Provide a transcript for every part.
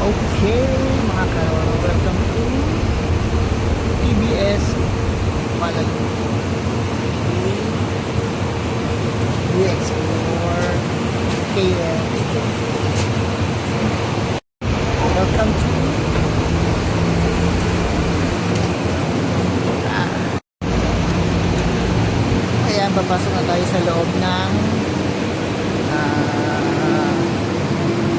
Okay, mga karon, welcome to TBS Malago. We explore KL. Welcome to ayan, papasok na tayo sa loob ng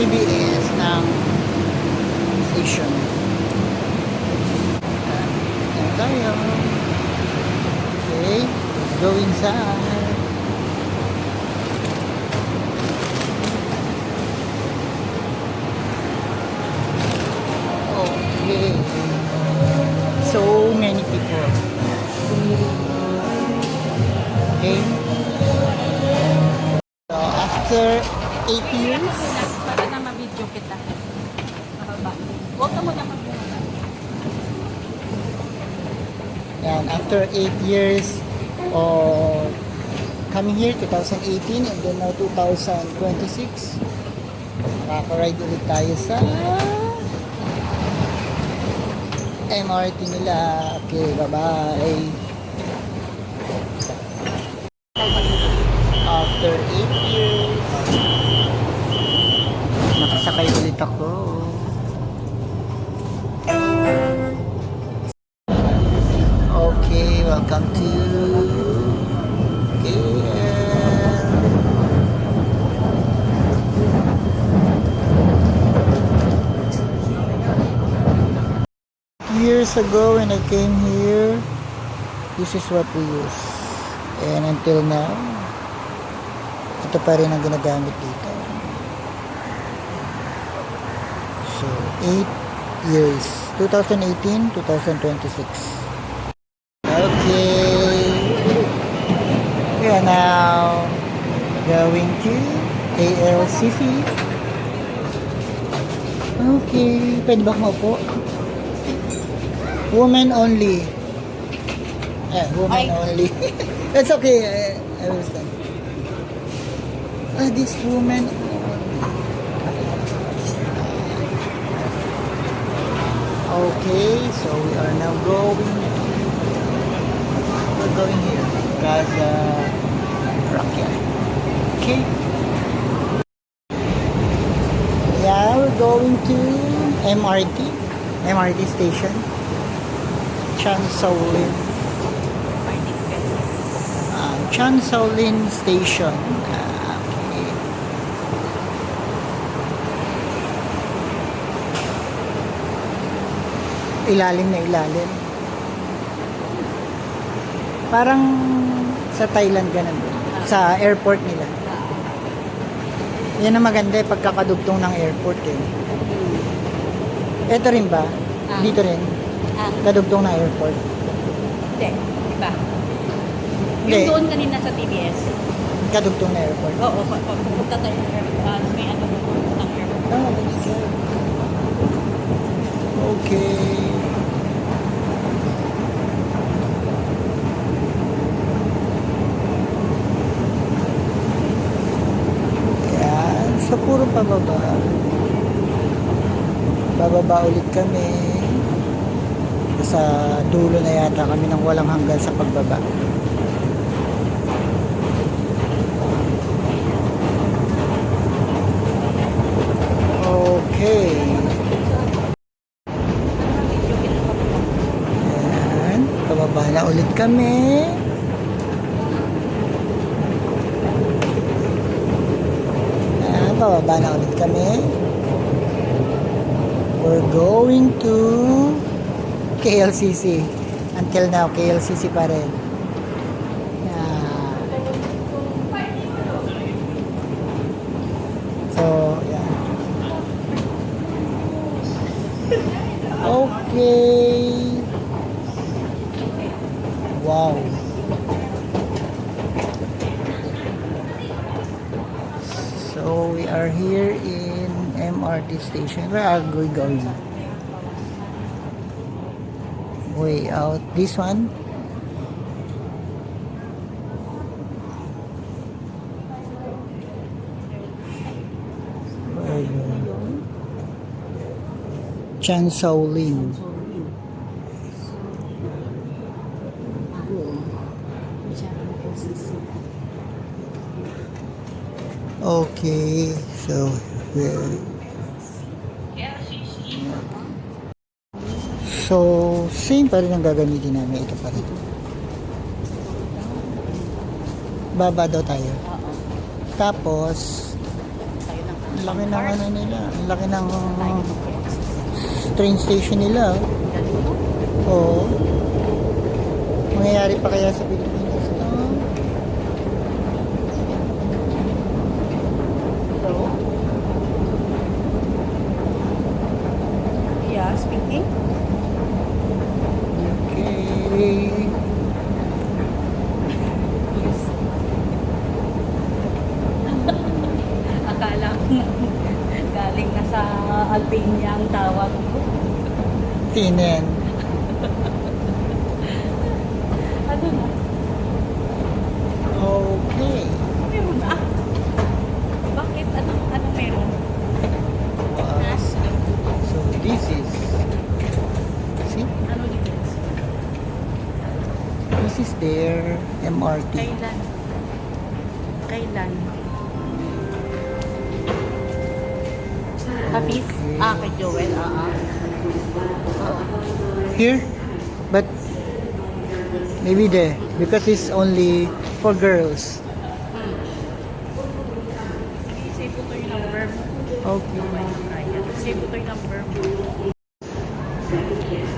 TBS ng station. Ayan tayo. Okay, let's go inside. Okay, so many people. Okay, so after 8 years, para na ma-video kita. Huwag ka muna mag-video. and after 8 years of coming here, 2018 and then now 2026, makaka-ride ulit tayo sa MRT nila. Okay, bye-bye. After 8 years, nakasakay ulit ako. Okay, welcome to KL. Years ago when I came here, this is what we use. And until now, ito pa rin ang ginagamit dito. So, 8 years. 2018, 2026. Okay. We are now going to KLCC. Okay. Pwede ba kumaupo? Women only. Women only. That's okay. I will stand. This woman. Okay, so we are now going. We're going here. Gaza Rakyat. Okay. Yeah, we're going to MRT station. Chan Shaolin Station. Okay. Ilalim na ilalim. Parang sa Thailand ganun din. Sa airport nila. Yan ang maganda pagkakadugtong ng airport eh. Ito rin ba? Dito rin? Kadugtong ng airport? Hindi, iba. Hindi. Yung doon kanina sa TBS. Kadugtong na airport? Oo, pupunta tayo ng airport. May ano ng airport. Oh, that's good. Okay. Ayan. So, puro pababa. Bababa ulit kami. Sa dulo na yata kami ng walang hanggan sa pagbaba. Okay. Ayan. Pababa na ulit kami. Ayan. Pababa na ulit kami. We're going to KLCC. Until now, KLCC pa rin. So, yeah. Okay. Wow. So, we are here in MRT station. Where are we going? Way out. This one? Chan Shaolin. So, yun. Okay, so we're so same pa rin ang gagamitin namin. Ito pa rin. Baba daw tayo. Oo. Tapos Tayo ng ang laki ng ano nila, ang laki ng train station nila. Galing mo? Oo. Mangyayari pa kaya sa Pilipinas to? Hello? Yeah, speaking? Okay. Akala ko galing na sa Albania ang tawag mo. Tinen. Ano na? Okay. Meron na. Bakit? Ano meron? Wow. So this is, see, Ano difference? this is their MRT. Kailan? Kailan? Hafiz? Okay. Kay Joel, Here, but maybe there because it's only for girls. Sige, save ko to yung number mo. Okay. Save ko to yung number mo.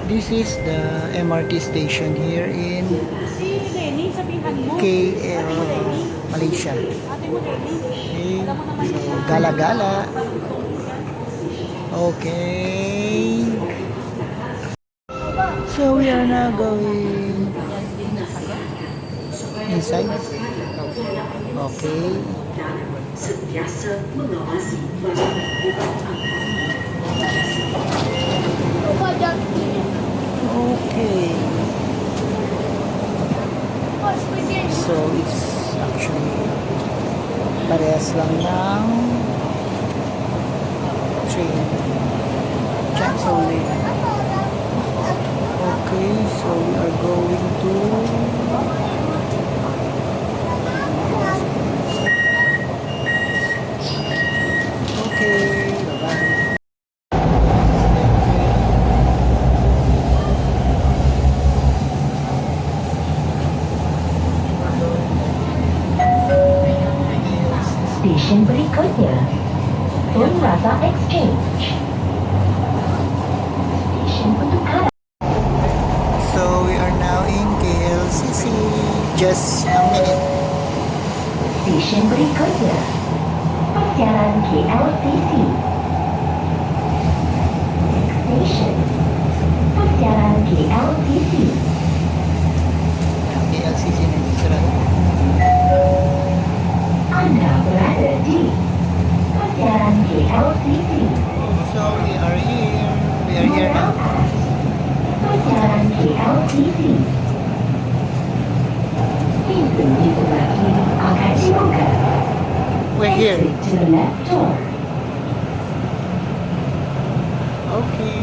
This is the MRT station here in Si Lenny, sabihan mo. KL, Ate mo, Lenny. Malaysia. Ate mo, Lenny. Okay. Alam mo naman So, siya. gala-gala. Okay. So we are now going Yan din na kayo. inside. Okay. Okay. So it's actually parehas lang ng train. Chan Shaolin. Okay, so we are going to okay, bye-bye. Station berikutnya, Tun Plaza Exchange. Station Petukaran. So we are now in KLCC. Just a minute. Station berikutnya, Pasiaran KLCC. Next station, Pasiaran KLCC. KLCC na sarado. Anda berada di Pasiaran KLCC. So we are here. We are here now. Pasiaran KLCC. Pintu di sebelah kiri akan dibuka. We're here. Exit to the left door. Okay.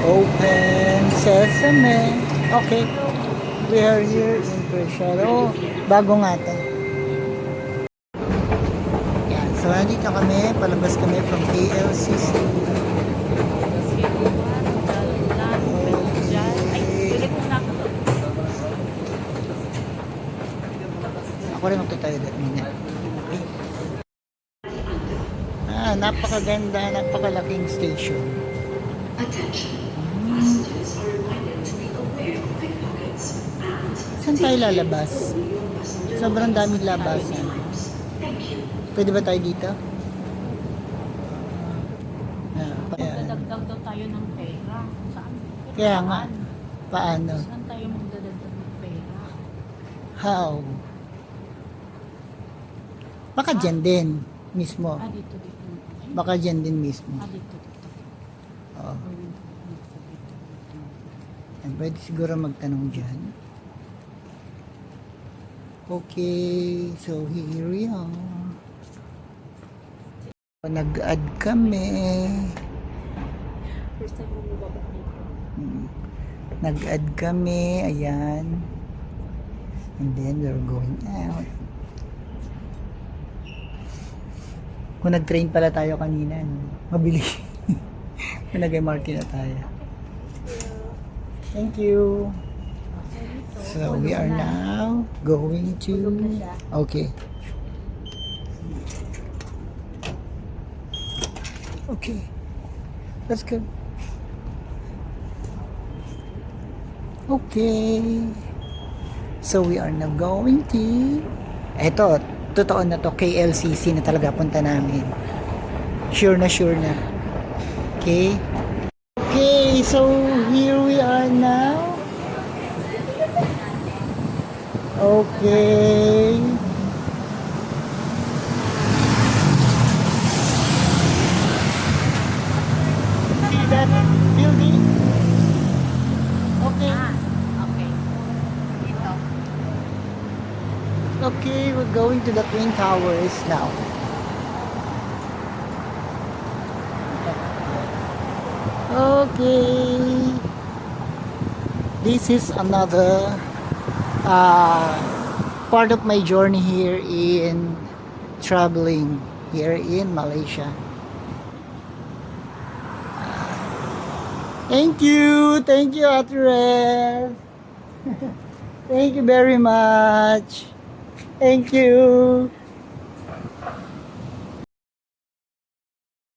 Open Sesame. Okay. We are here in Preciado. Bago nga to. Yan. So, nandito kami. Palabas kami from KLCC. Ay, ulit mo na ako. Ako rin magtatayo that minute. Okay. Napakaganda. Napakalaking station. Saan tayo lalabas? Sobrang daming labasan. Pwede ba tayo dito? Ayan. Magdadagdag daw tayo ng pera. Saan? Kaya nga. Paano? Saan tayo magdadagdag ng pera? How? Baka dyan din mismo. Dito. Baka dyan din mismo. Dito. Oo. And pwede siguro magtanong dyan. Okay, so here we are. Nag-add kami. First time mo bumaba dito. Nag-add kami, ayan. And then we're going out. Kung nag-train pala tayo kanina, no? Mabili. Kung nag-MRT na tayo. Thank you. So we are now going to... Okay. Okay. Let's go. Okay. So we are now going to... Eto, totoo na to. KLCC na talaga punta namin. Sure na, sure na. Okay. Okay, so here we are now. Okay. See that building? Okay. Okay. Dito. Okay, we're going to the Twin Towers now. Okay. This is another part of my journey here in traveling here in Malaysia. Thank you, Ate Red. Thank you very much. Thank you.